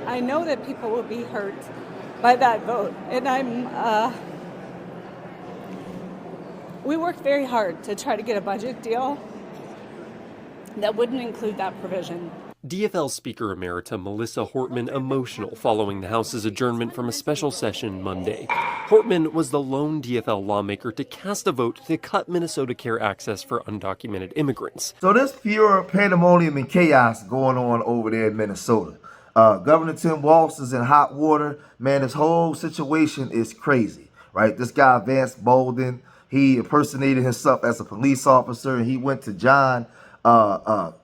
I know that people will be hurt by that vote, and we worked very hard to try to get a budget deal that wouldn't include that provision. DFL Speaker Emerita Melissa Hortman emotional following the House's adjournment from a special session Monday. Hortman was the lone DFL lawmaker to cast a vote to cut Minnesota Care access for undocumented immigrants. So there's pure pandemonium and chaos going on over there in Minnesota. Governor Tim Walz is in hot water. Man, this whole situation is crazy, right? This guy, Vance Bolden, he impersonated himself as a police officer, and he went to Minnesota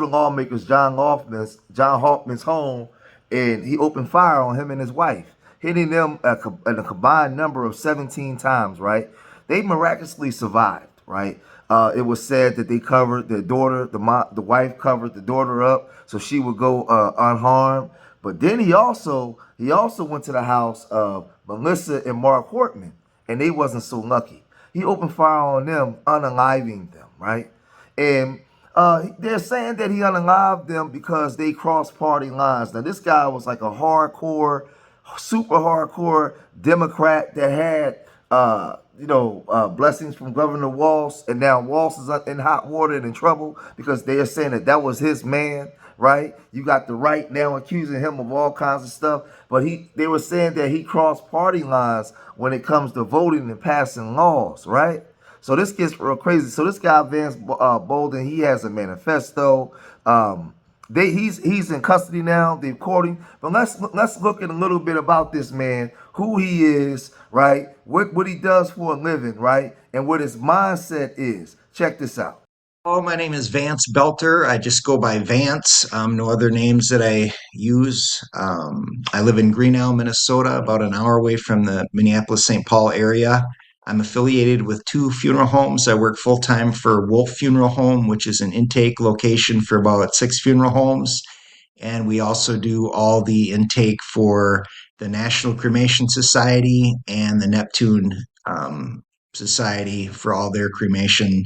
lawmakers John Hoffman's home, and he opened fire on him and his wife, hitting them a combined number of 17 times, right? They miraculously survived, right? It was said that they covered their daughter, the wife covered the daughter up so she would go unharmed. But then he also went to the house of Melissa and Mark Hortman, and they wasn't so lucky. He opened fire on them, unaliving them, right? And they're saying that he unalived them because they crossed party lines. Now, this guy was like a hardcore, super hardcore Democrat that had, blessings from Governor Walz, and now Walz is in hot water and in trouble because they are saying that was his man, right? You got the right now accusing him of all kinds of stuff, but they were saying that he crossed party lines when it comes to voting and passing laws, right? So this gets real crazy. So this guy Vance Bolden, he has a manifesto. He's in custody now. They're courting. But let's look at a little bit about this man, who he is, right? What he does for a living, right? And what his mindset is. Check this out. Hello, my name is Vance Boelter. I just go by Vance. No other names that I use. I live in Greenhow, Minnesota, about an hour away from the Minneapolis-St. Paul area. I'm affiliated with two funeral homes. I work full-time for Wolf Funeral Home, which is an intake location for about 6 funeral homes. And we also do all the intake for the National Cremation Society and the Neptune Society for all their cremation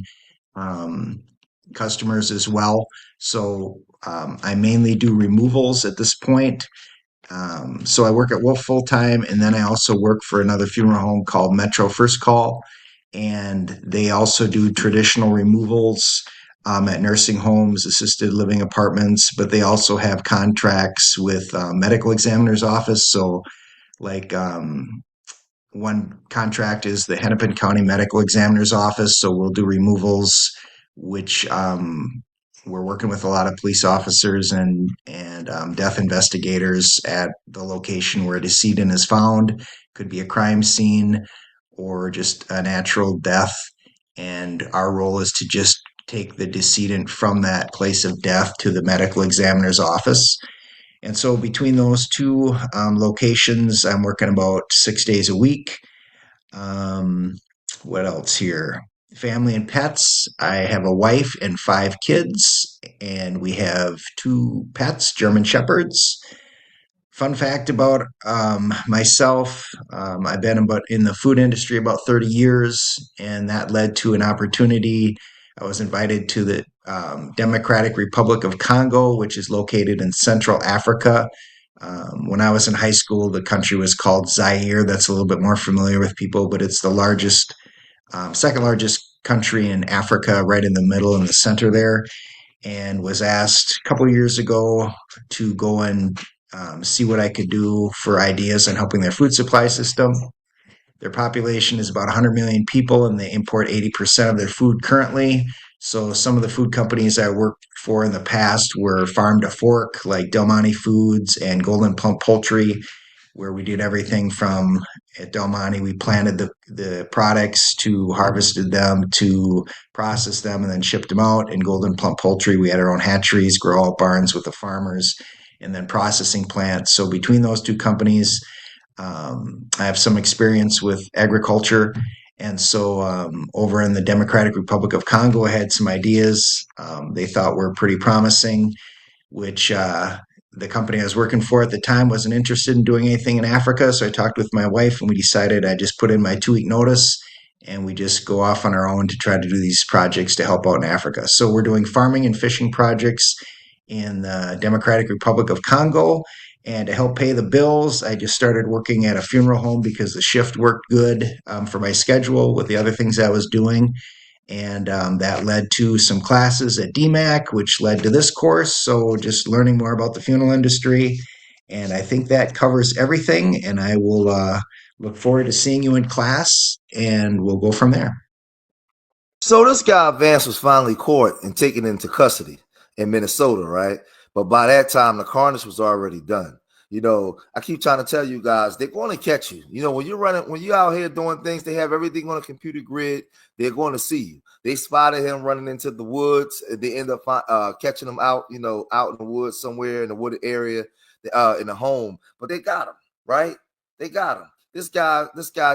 customers as well. So I mainly do removals at this point. So I work at Wolf full time, and then I also work for another funeral home called Metro First Call, and they also do traditional removals at nursing homes, assisted living apartments, but they also have contracts with medical examiner's office. So like one contract is the Hennepin County Medical Examiner's Office, so we'll do removals, which we're working with a lot of police officers and death investigators at the location where a decedent is found. Could be a crime scene or just a natural death, and our role is to just take the decedent from that place of death to the medical examiner's office. And so between those two locations, I'm working about 6 days a week. What else here? Family and pets. I have a wife and 5 kids, and we have 2 pets, German Shepherds. Fun fact about myself, I've been in the food industry about 30 years, and that led to an opportunity. I was invited to the Democratic Republic of Congo, which is located in Central Africa. When I was in high school, the country was called Zaire. That's a little bit more familiar with people, but it's the second largest country in Africa, right in the middle in the center there, and was asked a couple years ago to go and see what I could do for ideas on helping their food supply system. Their population is about 100 million people, and they import 80% of their food currently. So some of the food companies I worked for in the past were Farm to Fork, like Del Monte Foods and Golden Plump Poultry, where we did everything from at Del Monte, we planted the products to harvested them to process them and then shipped them out. In Golden Plump Poultry, we had our own hatcheries, grow out barns with the farmers, and then processing plants. So between those two companies, I have some experience with agriculture. And so over in the Democratic Republic of Congo, I had some ideas they thought were pretty promising, which the company I was working for at the time wasn't interested in doing anything in Africa. So I talked with my wife, and we decided I just put in my 2-week notice, and we just go off on our own to try to do these projects to help out in Africa. So we're doing farming and fishing projects in the Democratic Republic of Congo. And to help pay the bills, I just started working at a funeral home because the shift worked good for my schedule with the other things I was doing. And that led to some classes at DMAC, which led to this course. So just learning more about the funeral industry. And I think that covers everything. And I will look forward to seeing you in class, and we'll go from there. So this guy Vance was finally caught and taken into custody in Minnesota, right? But by that time, the carnage was already done. You know, I keep trying to tell you guys, they're going to catch you. You know, when you're out here doing things, they have everything on a computer grid. They're going to see you. They spotted him running into the woods. They end up catching him out, you know, out in the woods somewhere in the wooded area, in the home. But they got him, right? They got him. This guy,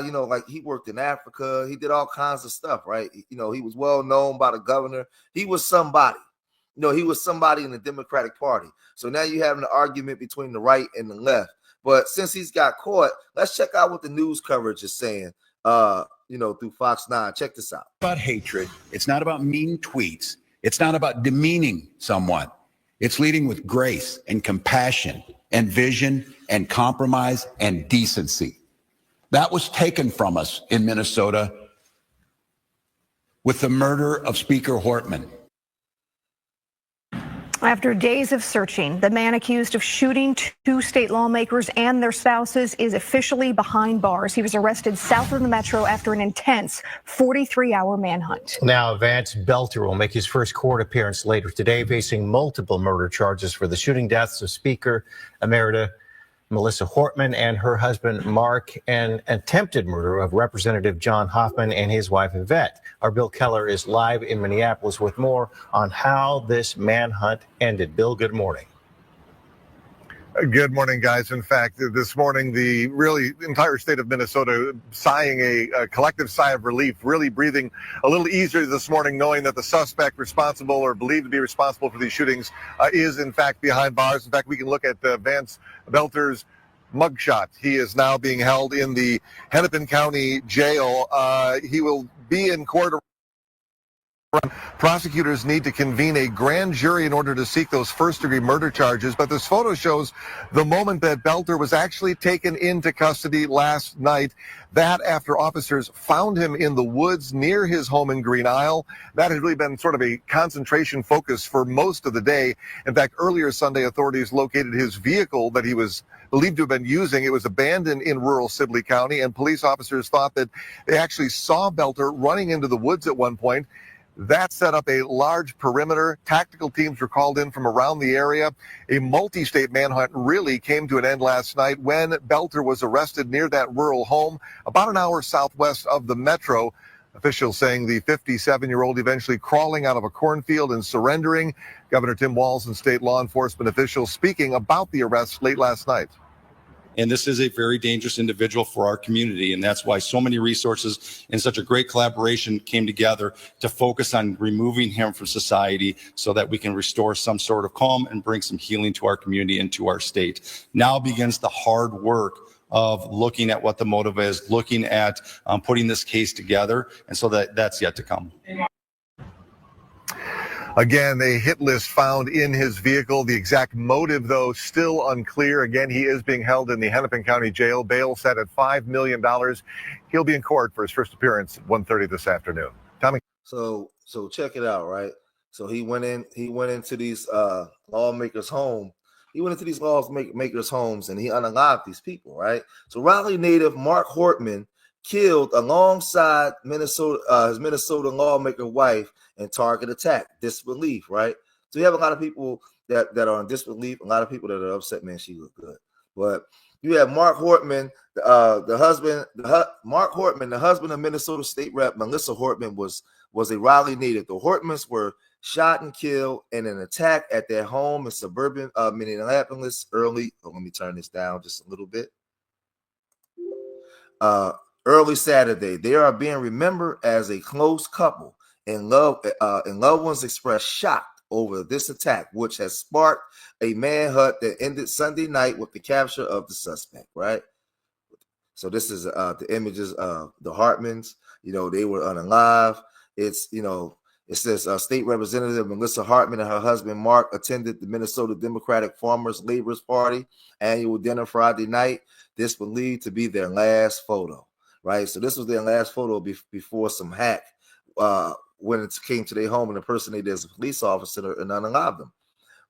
you know, like he worked in Africa. He did all kinds of stuff, right? You know, he was well known by the governor. He was somebody. You know, he was somebody in the Democratic Party. So now you're having an argument between the right and the left. But since he's got caught, let's check out what the news coverage is saying, you know, through Fox 9. Check this out. About hatred. It's not about mean tweets. It's not about demeaning someone. It's leading with grace and compassion and vision and compromise and decency. That was taken from us in Minnesota with the murder of Speaker Hortman. After days of searching, the man accused of shooting two state lawmakers and their spouses is officially behind bars. He was arrested south of the metro after an intense 43-hour manhunt. Now, Vance Boelter will make his first court appearance later today, facing multiple murder charges for the shooting deaths of Speaker Emerita Melissa Hortman and her husband Mark, and attempted murder of Representative John Hoffman and his wife Yvette. Our Bill Keller is live in Minneapolis with more on how this manhunt ended. Bill, good morning. Good morning, guys. In fact, this morning, the really entire state of Minnesota sighing a collective sigh of relief, really breathing a little easier this morning, knowing that the suspect responsible or believed to be responsible for these shootings is, in fact, behind bars. In fact, we can look at Vance Boelter's mugshot. He is now being held in the Hennepin County Jail. He will be in court. Prosecutors need to convene a grand jury in order to seek those first-degree murder charges. But this photo shows the moment that Boelter was actually taken into custody last night. That after officers found him in the woods near his home in Green Isle. That has really been sort of a concentration focus for most of the day. In fact, earlier Sunday, authorities located his vehicle that he was believed to have been using. It was abandoned in rural Sibley County, and police officers thought that they actually saw Boelter running into the woods at one point. That set up a large perimeter. Tactical teams were called in from around the area. A multi-state manhunt really came to an end last night when Boelter was arrested near that rural home about an hour southwest of the metro. Officials saying the 57-year-old eventually crawling out of a cornfield and surrendering. Governor Tim Walz and state law enforcement officials speaking about the arrest late last night. And this is a very dangerous individual for our community. And that's why so many resources and such a great collaboration came together to focus on removing him from society so that we can restore some sort of calm and bring some healing to our community and to our state. Now begins the hard work of looking at what the motive is, looking at putting this case together. And so that's yet to come. Again, a hit list found in his vehicle. The exact motive, though, still unclear. Again, he is being held in the Hennepin County Jail. Bail set at $5 million. He'll be in court for his first appearance at 1:30 this afternoon. Tommy. So check it out, right? So he went into these lawmakers' home. He went into these lawmakers' homes and he unalived these people, right? So Raleigh native Mark Hortman killed alongside his Minnesota lawmaker wife in target attack. Disbelief, right? So you have a lot of people that are in disbelief, a lot of people that are upset, man, she looked good. But you have Mark Hortman, the husband of Minnesota State Rep Melissa Hortman was a Raleigh native. The Hortmans were shot and killed in an attack at their home in suburban Minneapolis early. Let me turn this down just a little bit. Early Saturday. They are being remembered as a close couple, and loved ones expressed shock over this attack, which has sparked a manhunt that ended Sunday night with the capture of the suspect, right? So this is the images of the Hartmans. You know, they were unalive. It's, you know, It says State Representative Melissa Hartman and her husband Mark attended the Minnesota Democratic Farmers Laborers Party annual dinner Friday night. This believed to be their last photo, right? So this was their last photo before some hack when it came to their home and impersonated as a police officer and unalived them.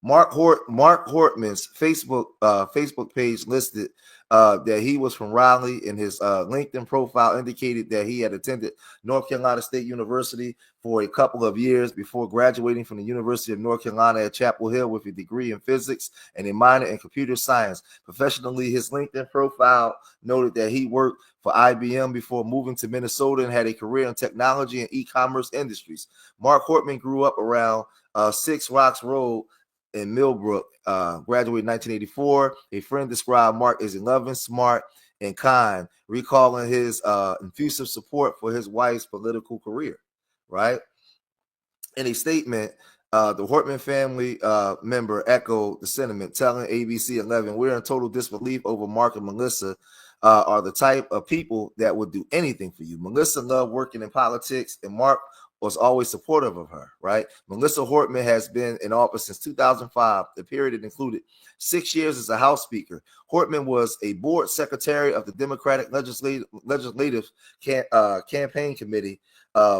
Mark Hortman's Facebook page listed that he was from Raleigh, and his LinkedIn profile indicated that he had attended North Carolina State University for a couple of years before graduating from the University of North Carolina at Chapel Hill with a degree in physics and a minor in computer science. Professionally, his LinkedIn profile noted that he worked for IBM before moving to Minnesota and had a career in technology and e-commerce industries. Mark Hortman grew up around 6 Rocks Road in Millbrook, graduated in 1984. A friend described Mark as loving, smart, and kind, recalling his effusive support for his wife's political career, right? In a statement, the Hortman family member echoed the sentiment, telling ABC 11, "We're in total disbelief over Mark and Melissa are the type of people that would do anything for you. Melissa loved working in politics, and Mark was always supportive of her," right? Melissa Hortman has been in office since 2005, the period it included 6 years as a House Speaker. Hortman was a board secretary of the Democratic Legislative Campaign Committee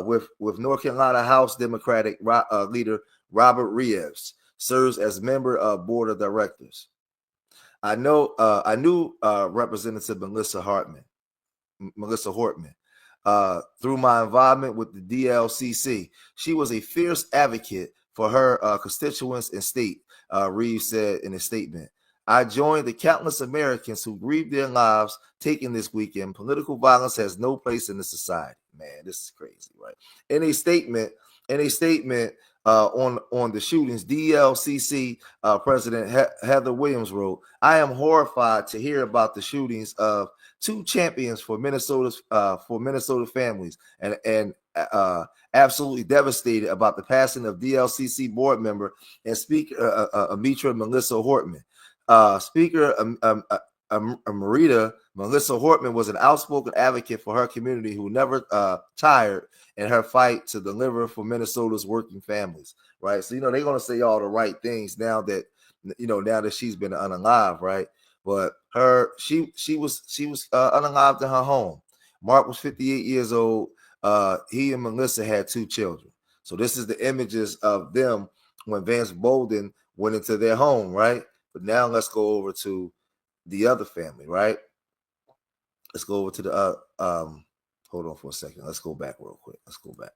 with North Carolina House Democratic leader Robert Reeves, serves as member of board of directors. I knew Representative Melissa Hortman through my involvement with the DLCC. She was a fierce advocate for her constituents and state, Reeves said in a statement. "I joined the countless Americans who grieved their lives taken this weekend. Political violence has no place in the society." Man, this is crazy, right? In a statement on the shootings, DLCC President Heather Williams wrote, "I am horrified to hear about the shootings of two champions for Minnesota families, and absolutely devastated about the passing of DLCC board member and Speaker Amitra Melissa Hortman. Speaker Emerita Melissa Hortman was an outspoken advocate for her community who never tired in her fight to deliver for Minnesota's working families," right? So, they're going to say all the right things now that she's been unalive, right? But she was unalived in her home. Mark was 58 years old. He and Melissa had 2 children. So this is the images of them when Vance Bolden went into their home, right? But now let's go over to the other family, right? Let's go over to the hold on for a second. Let's go back real quick. Let's go back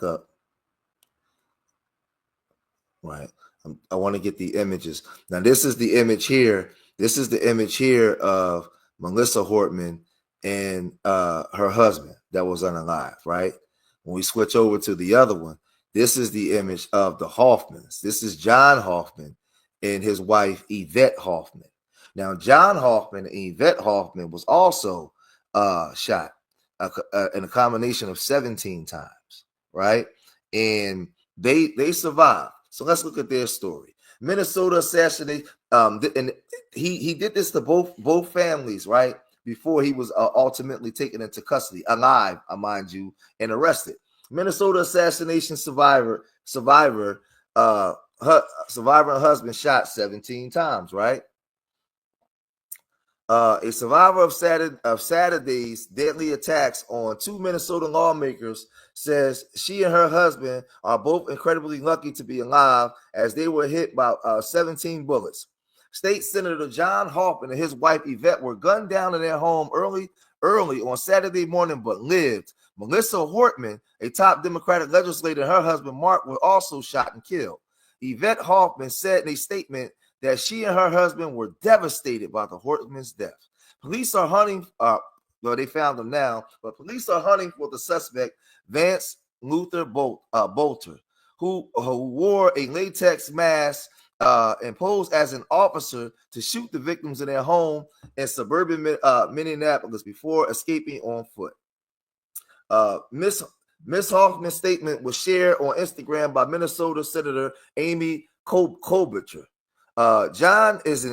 up. Right. I want to get the images. Now, this is the image here. This is the image here of Melissa Hortman and her husband that was unalive, right? When we switch over to the other one, this is the image of the Hoffmans. This is John Hoffman and his wife, Yvette Hoffman. Now, John Hoffman and Yvette Hoffman was also shot in a combination of 17 times, right? And they survived. So let's look at their story. Minnesota assassination, and he did this to both families, right? Before he was ultimately taken into custody, alive, mind you, and arrested. Minnesota assassination survivor and husband shot 17 times, right? A survivor of Saturday's deadly attacks on 2 Minnesota lawmakers says she and her husband are both incredibly lucky to be alive as they were hit by 17 bullets. State Senator John Hoffman and his wife Yvette were gunned down in their home early on Saturday morning, but lived. Melissa Hortman, a top Democratic legislator, and her husband Mark were also shot and killed. Yvette Hoffman said in a statement that she and her husband were devastated by the Hortman's death. Police are hunting, they found him now, but police are hunting for the suspect, Vance Luther Boelter, who wore a latex mask and posed as an officer to shoot the victims in their home in suburban Minneapolis before escaping on foot. Miss Hoffman's statement was shared on Instagram by Minnesota Senator Amy Klobuchar. John is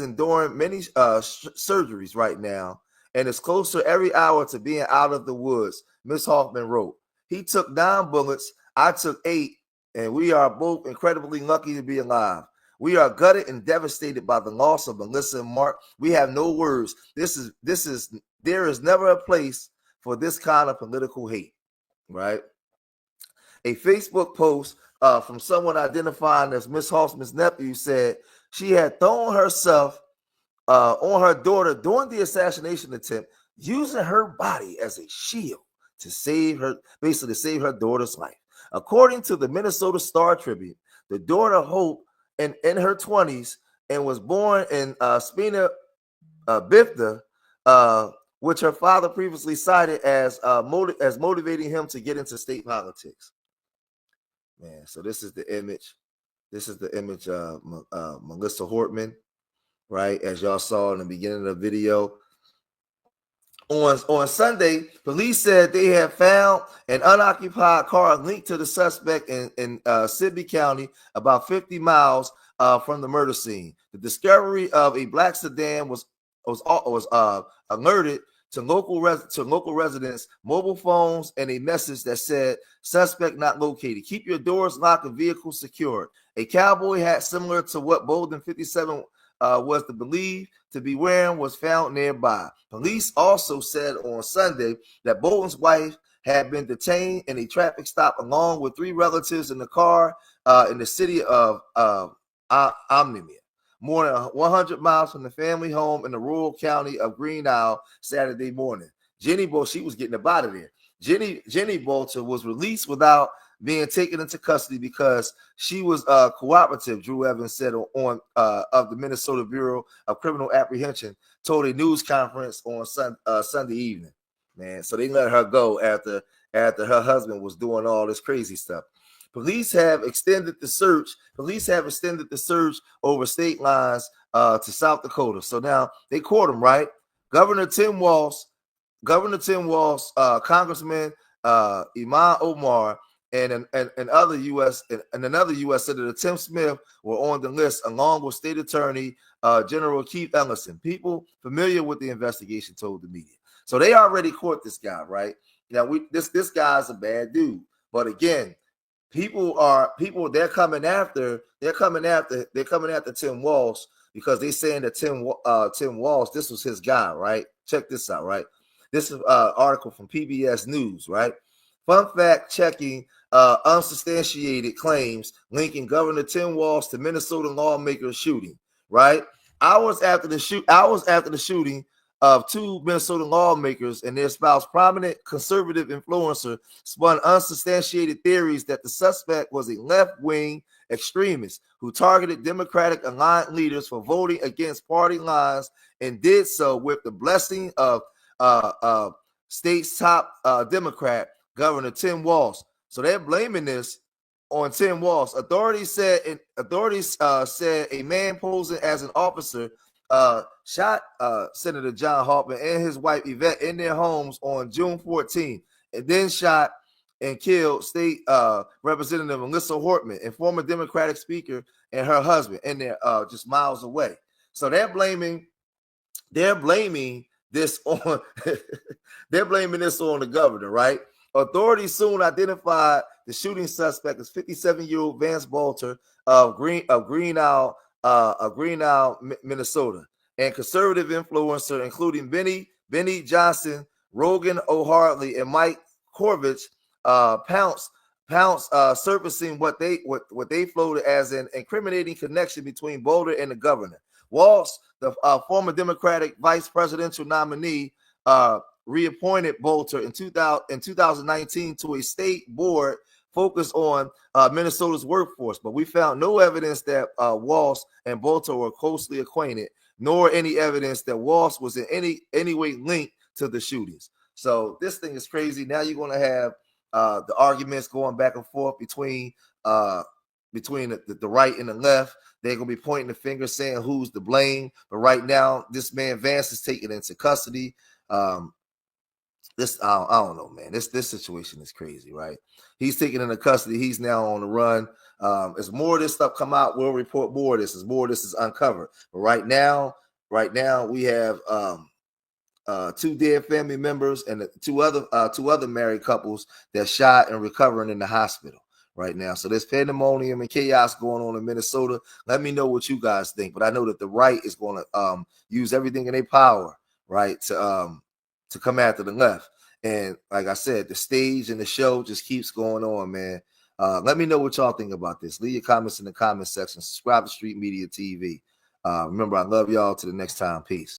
enduring many surgeries right now and is closer every hour to being out of the woods, Miss Hoffman wrote. He took 9 bullets. I took 8, and we are both incredibly lucky to be alive. We are gutted and devastated by the loss of Melissa and Mark. We have no words. There is never a place for this kind of political hate, right? A Facebook post from someone identifying as Miss Hoffman's nephew said she had thrown herself on her daughter during the assassination attempt, using her body as a shield to save her, basically to save her daughter's life. According to the Minnesota Star Tribune, the daughter Hope, in her 20s, and was born in Spina Bifida, which her father previously cited as motivating him to get into state politics. Man, so this is the image. This is the image of Melissa Hortman, right? As y'all saw in the beginning of the video. On Sunday, police said they had found an unoccupied car linked to the suspect in Sibley County, about 50 miles from the murder scene. The discovery of a black sedan was alerted to local residents, mobile phones, and a message that said suspect not located. Keep your doors locked and vehicles secured. A cowboy hat similar to what Bolden 57 was believed to be wearing was found nearby. Police also said on Sunday that Bolton's wife had been detained in a traffic stop along with 3 relatives in the car in the city of Omnia, more than 100 miles from the family home in the rural county of Green Isle Saturday morning. Jenny Boelter, she was getting up out of there. Jenny Boelter was released without being taken into custody because she was cooperative, Drew Evans said on of the Minnesota Bureau of Criminal Apprehension, told a news conference on Sunday evening. Man, so they let her go after her husband was doing all this crazy stuff. Police have extended the search. Over state lines to South Dakota. So now they caught him, right? Governor Tim Walz, Congressman Iman Omar, and another U.S. Senator Tim Smith were on the list, along with State Attorney General Keith Ellison. People familiar with the investigation told the media. So they already caught this guy, right? Now this guy's a bad dude, but again, they're coming after Tim Walz because they're saying that Tim Walz, this was his guy, right? Check this out, right? This is an article from PBS News, right? Fun fact checking unsubstantiated claims linking Governor Tim Walz to Minnesota lawmaker shooting, right? Hours after the shooting of 2 Minnesota lawmakers and their spouse, prominent conservative influencer spun unsubstantiated theories that the suspect was a left-wing extremist who targeted Democratic aligned leaders for voting against party lines and did so with the blessing of state's top Democrat, Governor Tim Walz. So they're blaming this on Tim Walz. Authorities said a man posing as an officer shot Senator John Hoffman and his wife Yvette in their homes on June 14, and then shot and killed State Representative Melissa Hortman and former Democratic Speaker and her husband, and they're just miles away. So they're blaming this on the governor, right? Authorities soon identified the shooting suspect as 57-year-old Vance Boelter of Green Isle, Minnesota, and conservative influencer including Benny Johnson, Rogan O'Hartley, and Mike Corvich pounced, surfacing what they floated as an incriminating connection between Boelter and the governor. Walz, the former Democratic vice presidential nominee, reappointed Boelter in 2019 to a state board focused on Minnesota's workforce, but we found no evidence that Walz and Boelter were closely acquainted, nor any evidence that Walz was in any way linked to the shootings. So this thing is crazy. Now you're going to have the arguments going back and forth between the right and the left. They're going to be pointing the finger saying who's to blame. But right now, this man Vance is taken into custody. I don't know, man. This situation is crazy, right? He's taken into custody. He's now on the run. As more of this stuff come out, we'll report more of this. As more of this is uncovered. But right now we have two dead family members and two other married couples that shot and recovering in the hospital right now. So there's pandemonium and chaos going on in Minnesota. Let me know what you guys think. But I know that the right is going to use everything in their power, right, to come after the left. And like I said, the stage and the show just keeps going on, man. Let me know what y'all think about this. Leave your comments in the comment section. Subscribe to Street Media TV. Remember, I love y'all. Till the next time. Peace.